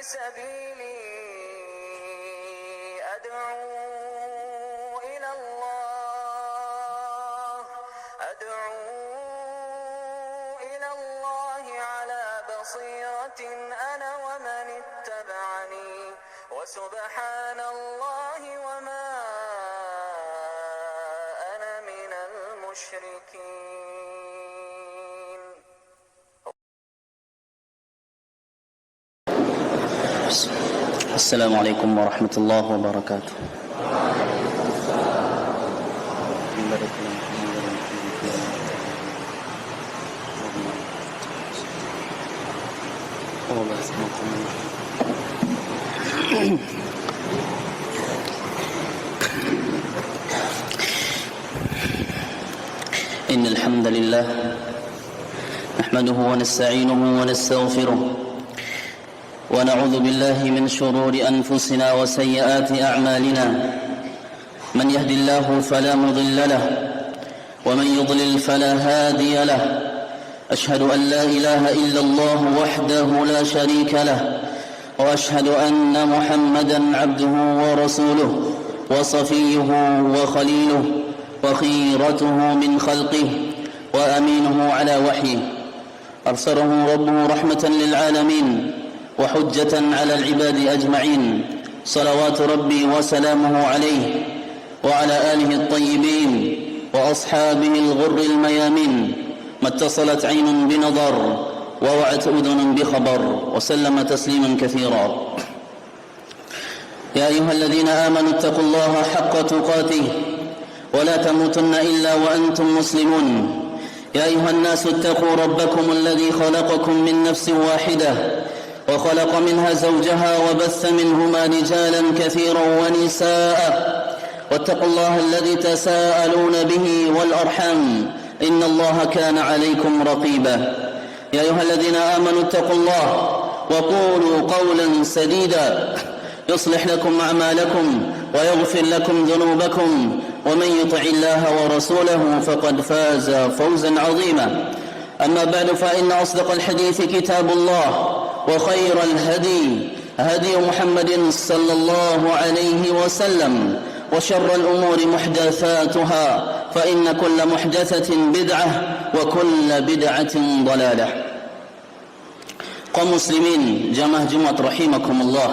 سبيلي أدعو إلى الله على بصيرة أنا ومن اتبعني وسبحان الله وما أنا من المشركين. السلام عليكم ورحمة الله وبركاته. إن الحمد لله نحمده ونستعينه ونستغفره ونعوذ بالله من شرور أنفسنا وسيئات أعمالنا. من يهد الله فلا مضل له ومن يضلل فلا هادي له. أشهد أن لا إله إلا الله وحده لا شريك له وأشهد أن محمدا عبده ورسوله وصفيه وخليله وخيرته من خلقه وأمينه على وحيه. أرسله ربه رحمة للعالمين وحجة على العباد أجمعين. صلوات ربي وسلامه عليه وعلى آله الطيبين وأصحابه الغر الميامين. ما اتصلت عين بنظر ووعت أذن بخبر وسلم تسليما كثيرا. يا أيها الذين آمنوا اتقوا الله حق تقاته ولا تموتن إلا وأنتم مسلمون. يا أيها الناس اتقوا ربكم الذي خلقكم من نفس واحدة وخلق منها زوجها وبث منهما رجالا كثيرا ونساء واتقوا الله الذي تساءلون به والأرحام إن الله كان عليكم رقيبا. يا أيها الذين آمنوا اتقوا الله وقولوا قولا سديدا يصلح لكم أعمالكم ويغفر لكم ذنوبكم ومن يطع الله ورسوله فقد فاز فوزا عظيما. أما بعد فإن أصدق الحديث كتاب الله وخير الهدي هدي محمد صلى الله عليه وسلم وشر الأمور محدثاتها فإن كل محدثة بدعة وكل بدعة ضلالة. Kaum muslimin jamaah Jumat rahimakumullah,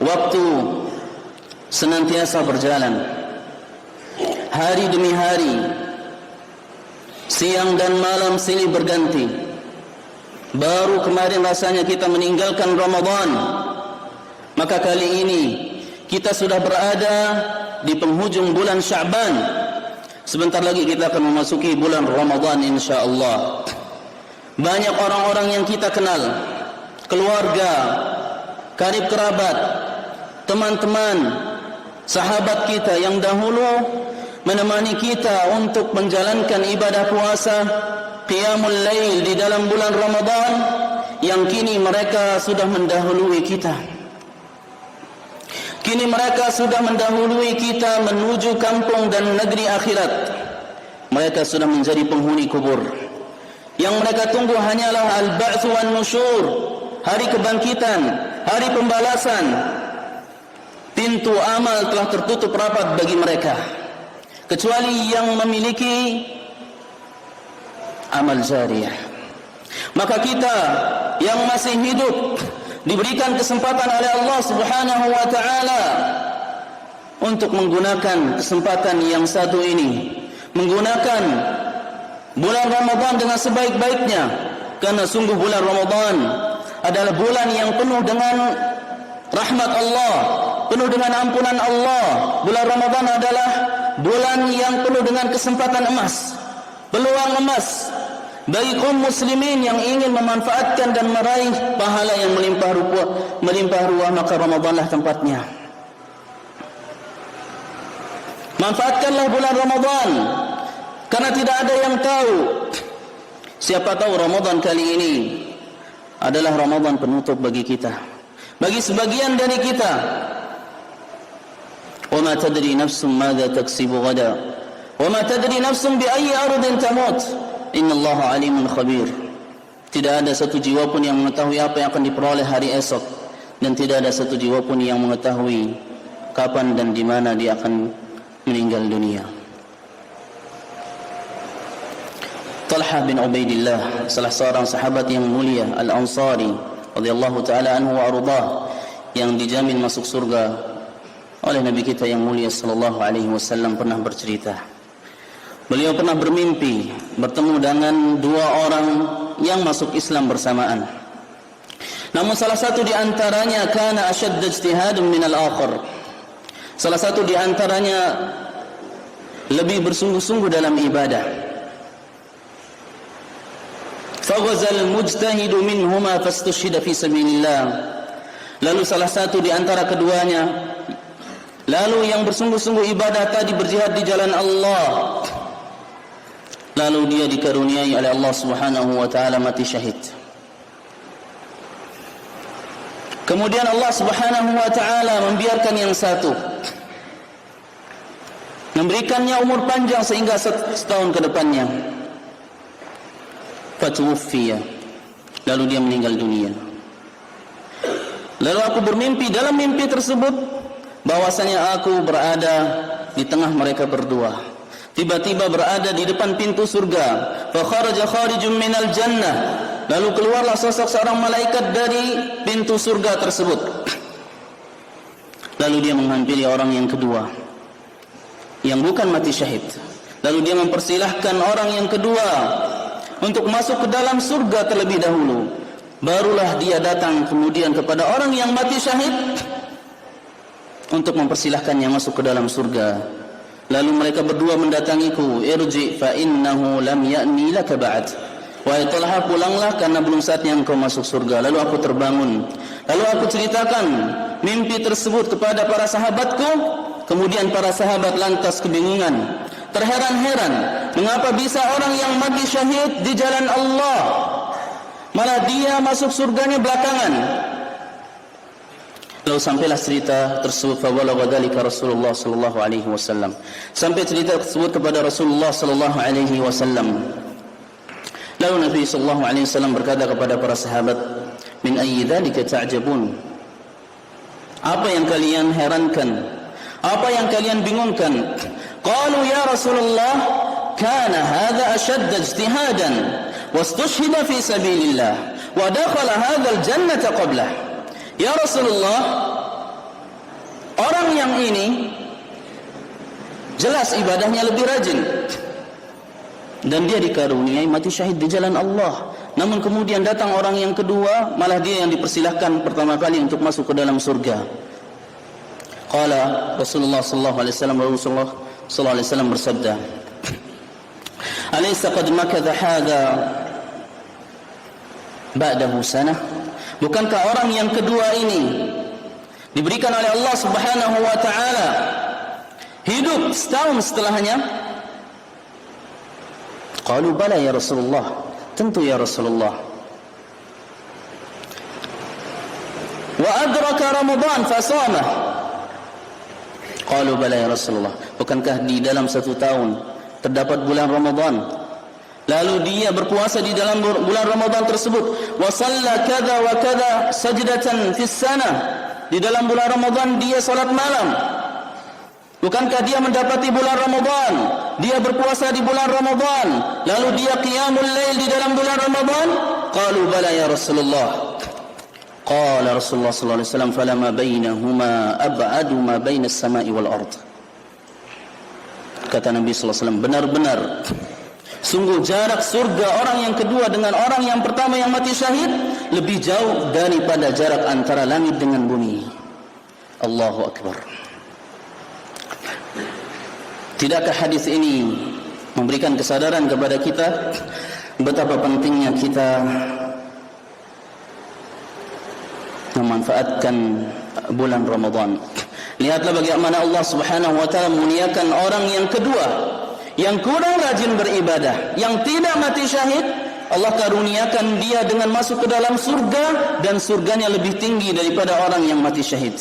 waktu senantiasa berjalan, hari demi hari, siang dan malam silih berganti. Baru kemarin rasanya kita meninggalkan Ramadan, maka kali ini kita sudah berada di penghujung bulan Sya'ban. Sebentar lagi kita akan memasuki bulan Ramadan insyaallah. Banyak orang-orang yang kita kenal, keluarga, karib kerabat, teman-teman, sahabat kita yang dahulu menemani kita untuk menjalankan ibadah puasa, qiyamul lail di dalam bulan Ramadan, yang kini mereka sudah mendahului kita. Kini mereka sudah mendahului kita menuju kampung dan negeri akhirat. Mereka sudah menjadi penghuni kubur. Yang mereka tunggu hanyalah al-ba'tsu wan nusyur, hari kebangkitan, hari pembalasan. Pintu amal telah tertutup rapat bagi mereka, kecuali yang memiliki amal jariyah. Maka kita yang masih hidup diberikan kesempatan oleh Allah Subhanahu wa taala untuk menggunakan kesempatan yang satu ini, menggunakan bulan Ramadan dengan sebaik-baiknya, karena sungguh bulan Ramadan adalah bulan yang penuh dengan rahmat Allah, penuh dengan ampunan Allah. Bulan Ramadan adalah bulan yang penuh dengan kesempatan emas, peluang emas bagi kaum muslimin yang ingin memanfaatkan dan meraih pahala yang melimpah ruah, maka Ramadanlah tempatnya. Manfaatkanlah bulan Ramadan, karena tidak ada yang tahu. Siapa tahu Ramadan kali ini adalah Ramadan penutup bagi kita, bagi sebagian dari kita. Wa ma tadri nafsun madza taksibu ghada wa ma tadri nafsun bi ayyi ardin tamut innallaha alimun khabir. Tidak ada satu jiwa pun yang mengetahui apa yang akan diperoleh hari esok, dan tidak ada satu jiwa pun yang mengetahui kapan dan di mana dia akan meninggal dunia. Talha bin Ubaidillah, salah seorang sahabat yang mulia Al-Ansari radhiyallahu taala anhu wa ardhah, yang dijamin masuk surga oleh Nabi kita yang mulia sallallahu alaihi wasallam, pernah bercerita. Beliau pernah bermimpi bertemu dengan dua orang yang masuk Islam bersamaan. Namun salah satu di antaranya kana ashadd ijtihadun min al-akhar. Salah satu di antaranya lebih bersungguh-sungguh dalam ibadah. Faghazal mujtahidu minhuma fastushhida fi sabilillah. Lalu salah satu di antara keduanya, lalu yang bersungguh-sungguh ibadah tadi berjihad di jalan Allah, lalu dia dikaruniai oleh Allah Subhanahu wa taala mati syahid. Kemudian Allah Subhanahu wa taala membiarkan yang satu, memberikannya umur panjang sehingga setahun ke depannya. Fatuwfiya, lalu dia meninggal dunia. Lalu aku bermimpi, dalam mimpi tersebut bahwasanya aku berada di tengah mereka berdua. Tiba-tiba berada di depan pintu surga. Fa kharaja kharijun minal jannah. Lalu keluarlah sosok seorang malaikat dari pintu surga tersebut. Lalu dia menghampiri orang yang kedua, yang bukan mati syahid. Lalu dia mempersilahkan orang yang kedua untuk masuk ke dalam surga terlebih dahulu. Barulah dia datang kemudian kepada orang yang mati syahid untuk mempersilahkannya masuk ke dalam surga. Lalu mereka berdua mendatangiku, irji fa innahu lam ya'ni laka ba'd. Wahai Talha, pulanglah karena belum saatnya engkau masuk surga. Lalu aku terbangun. Lalu aku ceritakan mimpi tersebut kepada para sahabatku. Kemudian para sahabat lantas kebingungan, terheran-heran, mengapa bisa orang yang mati syahid di jalan Allah malah dia masuk surganya belakangan. Lalu sampailah cerita tersebut, fa balagha dzalika Rasulullah sallallahu alaihi wasallam. Sampai cerita tersebut kepada Rasulullah sallallahu alaihi wasallam. Lalu Nabi sallallahu alaihi wasallam berkata kepada para sahabat, "Min ayyi dzalika ta'jabun?" Apa yang kalian herankan? Apa yang kalian bingungkan? Qalu ya Rasulullah, kana hadha ashadda ijtihadan wastushhida fi sabilillah wa dakhala hadha al-jannata qablah. Ya Rasulullah, orang yang ini jelas ibadahnya lebih rajin dan dia dikaruniai mati syahid di jalan Allah. Namun kemudian datang orang yang kedua, malah dia yang dipersilahkan pertama kali untuk masuk ke dalam surga. Qala Rasulullah sallallahu alaihi wasallam, Rasulullah sallallahu alaihi wasallam bersabda, "Alaysa qad makatha hadha ba'dahu sanah?" Bukankah orang yang kedua ini diberikan oleh Allah Subhanahu wa taala hidup setahun setelahnya? Qalu bala ya Rasulullah, tentu ya Rasulullah. Wa adraka Ramadan fasama. Qalu bala ya Rasulullah, bukankah di dalam satu tahun terdapat bulan Ramadan? Lalu dia berpuasa di dalam bulan Ramadan tersebut. Wa shalla kadza wa kadza sajdatan fis sanah. Di dalam bulan Ramadan dia salat malam. Bukankah dia mendapati bulan Ramadan? Dia berpuasa di bulan Ramadan. Lalu dia qiyamul lail di dalam bulan Ramadan? Qalu bala ya Rasulullah. Qala Rasulullah sallallahu alaihi wasallam, "Falama bainahuma ab'adu ma bainas sama'i wal ard." Kata Nabi sallallahu alaihi wasallam, benar-benar sungguh jarak surga orang yang kedua dengan orang yang pertama yang mati syahid lebih jauh daripada jarak antara langit dengan bumi. Allahu Akbar. Tidakkah hadis ini memberikan kesadaran kepada kita betapa pentingnya kita memanfaatkan bulan Ramadan. Lihatlah bagaimana Allah Subhanahu wa taala memuliakan orang yang kedua, yang kurang rajin beribadah, yang tidak mati syahid. Allah karuniakan dia dengan masuk ke dalam surga, dan surganya lebih tinggi daripada orang yang mati syahid.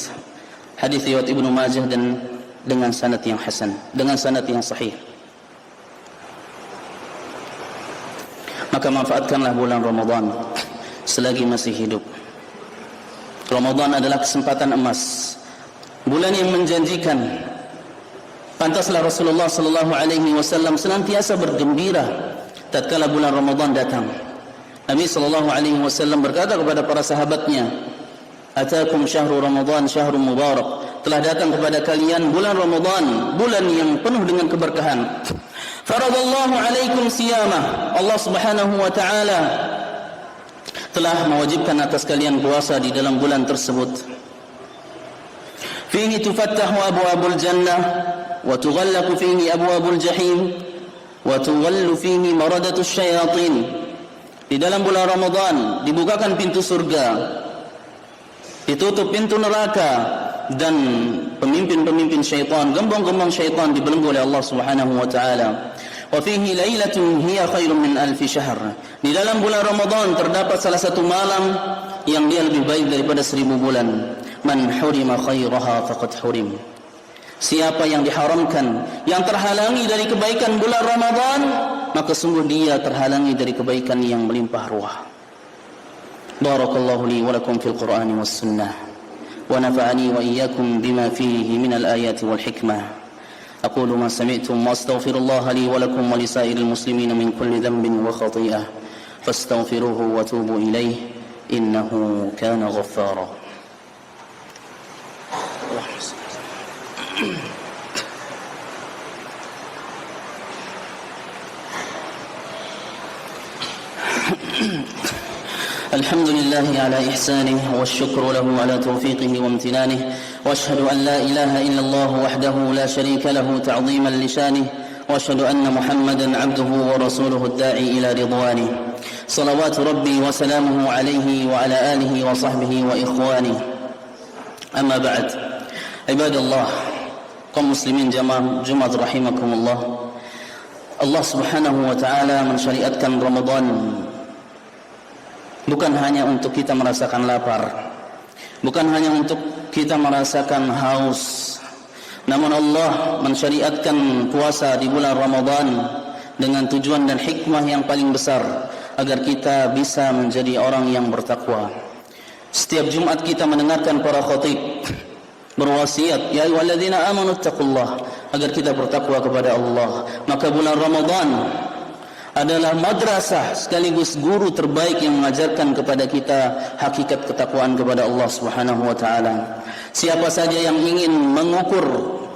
Hadis riwayat Ibnu Majah dan dengan sanad yang hasan, dengan sanad yang sahih. maka manfaatkanlah bulan Ramadan selagi masih hidup. Ramadan adalah kesempatan emas, bulan yang menjanjikan. Pantaslah Rasulullah sallallahu alaihi wasallam senantiasa bergembira tatkala bulan Ramadan datang. Nabi sallallahu alaihi wasallam berkata kepada para sahabatnya, "Atakum syahrul Ramadan syahrun mubarak." Telah datang kepada kalian bulan Ramadan, bulan yang penuh dengan keberkahan. Faradallahu alaikum siyamah. Allah Subhanahu wa taala telah mewajibkan atas kalian puasa di dalam bulan tersebut. Fihi tufattahu abwabul jannah wa tughallaqu fihi abwabul jahim wa tughallu fihi maradatus syayatin. Di dalam bulan Ramadan dibukakan pintu surga, ditutup pintu neraka, dan pemimpin-pemimpin syaitan, gembong-gembong syaitan dibelenggu oleh Allah Subhanahu wa taala. Wa fihi lailatun hiya khairum min alfi syahr. Di dalam bulan Ramadan terdapat salah satu malam yang dia lebih baik daripada 1000 bulan. Man hurima khairaha faqad hurim. Siapa yang diharamkan, yang terhalangi dari kebaikan bulan Ramadan, maka sungguh dia terhalangi dari kebaikan yang melimpah ruah. Barakallahu li wa lakum fil Qur'ani was sunnah, wa nafa'ani wa iyyakum bima fihi min al-ayati wal hikmah. أقول ما سمعتم وأستغفر الله لي ولكم ولسائر المسلمين من كل ذنب وخطيئة فاستغفروه وتوبوا إليه إنه كان غفارا. الحمد لله على إحسانه والشكر له على توفيقه وامتنانه وأشهد أن لا إله إلا الله وحده لا شريك له تعظيما لشانه وأشهد أن محمدا عبده ورسوله الداعي إلى رضوانه صلوات ربي وسلامه عليه وعلى آله وصحبه وإخوانه. أما بعد عباد الله kaum muslimin jamaah Jumat rahimakumullah, Allah Subhanahu wa taala mensyariatkan Ramadan bukan hanya untuk kita merasakan lapar, bukan hanya untuk kita merasakan haus, namun Allah mensyariatkan puasa di bulan Ramadan dengan tujuan dan hikmah yang paling besar, agar kita bisa menjadi orang yang bertakwa. Setiap Jumat kita mendengarkan para khatib berwasiat, ya ayyuhalladzina amanu taqullah, agar kita bertakwa kepada Allah. Maka bulan Ramadan adalah madrasah sekaligus guru terbaik yang mengajarkan kepada kita hakikat ketakwaan kepada Allah Subhanahu wa taala. Siapa saja yang ingin mengukur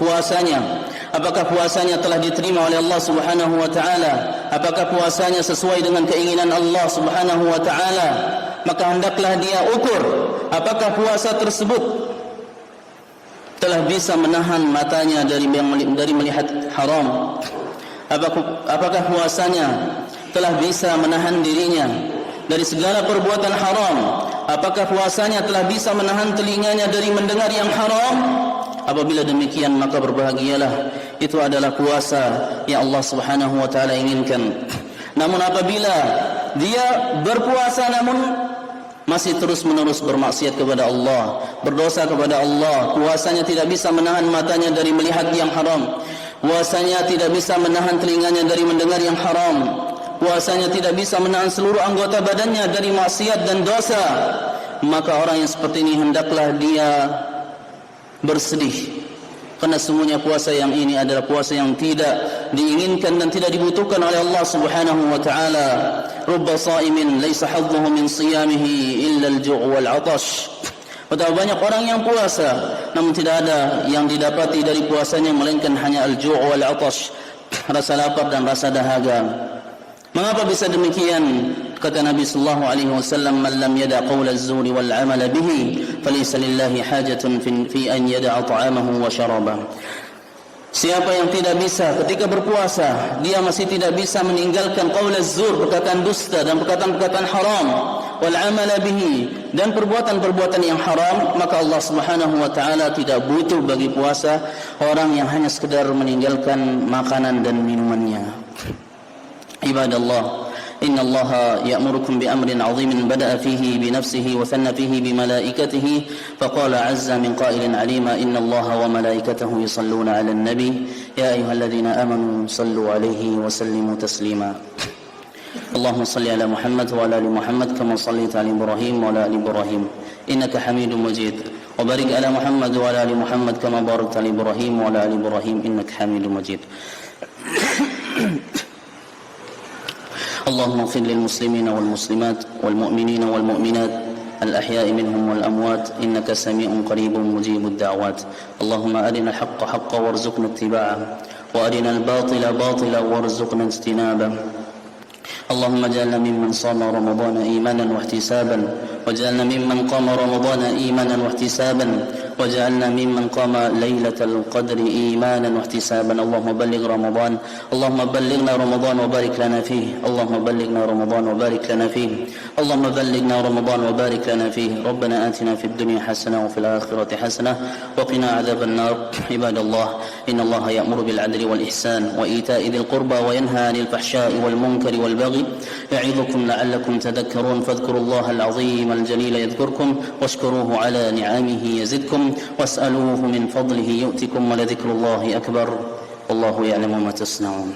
puasanya, apakah puasanya telah diterima oleh Allah Subhanahu wa taala, apakah puasanya sesuai dengan keinginan Allah Subhanahu wa taala, maka hendaklah dia ukur apakah puasa tersebut telah bisa menahan matanya dari melihat haram, apakah puasanya telah bisa menahan dirinya dari segala perbuatan haram, apakah puasanya telah bisa menahan telinganya dari mendengar yang haram. Apabila demikian, maka berbahagialah, itu adalah puasa yang Allah Subhanahu wa taala inginkan. Namun apabila dia berpuasa namun masih terus-menerus bermaksiat kepada Allah, berdosa kepada Allah, puasanya tidak bisa menahan matanya dari melihat yang haram, puasanya tidak bisa menahan telinganya dari mendengar yang haram, puasanya tidak bisa menahan seluruh anggota badannya dari maksiat dan dosa, maka orang yang seperti ini hendaklah dia bersedih, karena semuanya puasa yang ini adalah puasa yang tidak diinginkan dan tidak dibutuhkan oleh Allah Subhanahu wa taala. Rubba sha'imin laisa hadduhu min siyamihi illa al-ju' wal 'atash. Betapa banyak orang yang puasa namun tidak ada yang didapati dari puasanya melainkan hanya al-ju' wal 'atash, rasa lapar dan rasa dahaga. Mengapa bisa demikian? Kata Nabi sallallahu alaihi wasallam, "Man lam yada' qaula az-zuri wal 'amala bihi, falaysa lillahi hajatun fi an yada'a ta'amahu wa syarabahu." Siapa yang tidak bisa ketika berpuasa, dia masih tidak bisa meninggalkan qaul az-zur, perkataan dusta dan perkataan-perkataan haram, wal 'amala bihi, dan perbuatan-perbuatan yang haram, maka Allah Subhanahu wa taala tidak butuh bagi puasa orang yang hanya sekedar meninggalkan makanan dan minumannya. Ibadallah, inna Allah ya'murukum bi amrin 'azimin bada'a fihi bi nafsihi wa thanna fihi bi malaikatihi faqala 'azza min qailin 'alima inna Allah wa malaikatahu yusalluna 'alan nabi ya ayyuhalladzina amanu sallu 'alaihi wa sallimu taslima. اللهم صل على محمد وعلى آل محمد كما صليت على إبراهيم وعلى آل إبراهيم إنك حميد مجيد وبارك على محمد وعلى آل محمد كما باركت على إبراهيم وعلى آل إبراهيم إنك حميد مجيد اللهم اغفر للمسلمين والمسلمات والمؤمنين والمؤمنات الأحياء منهم والأموات إنك سميع قريب مجيب الدعوات اللهم أرنا الحق حقا وارزقنا اتباعه وأرنا الباطل باطلا وارزقنا اجتنابه اللهم اجعلنا ممن صام رمضان إيمانا واحتسابا واجعلنا ممن قام رمضان إيمانا واحتسابا واجعلنا ممن قام ليلة القدر إيمانا واحتسابا اللهم بلغ رمضان اللهم بلغنا رمضان وبارك لنا فيه اللهم بلغنا رمضان وبارك لنا فيه اللهم بلغنا رمضان وبارك لنا فيه ربنا آتنا في الدنيا حسنة وفي الآخرة حسنة وقنا عذاب النار عباد الله إن الله يأمر بالعدل والإحسان وإيتاء ذي القربى وينهى عن الفحشاء والمنكر والبغي يعظكم لعلكم تذكرون فاذكروا الله العظيم الجليل يذكركم واشكروه على نعمه يزدكم واسألوه من فضله يؤتكم ولذكر الله أكبر والله يعلم ما تصنعون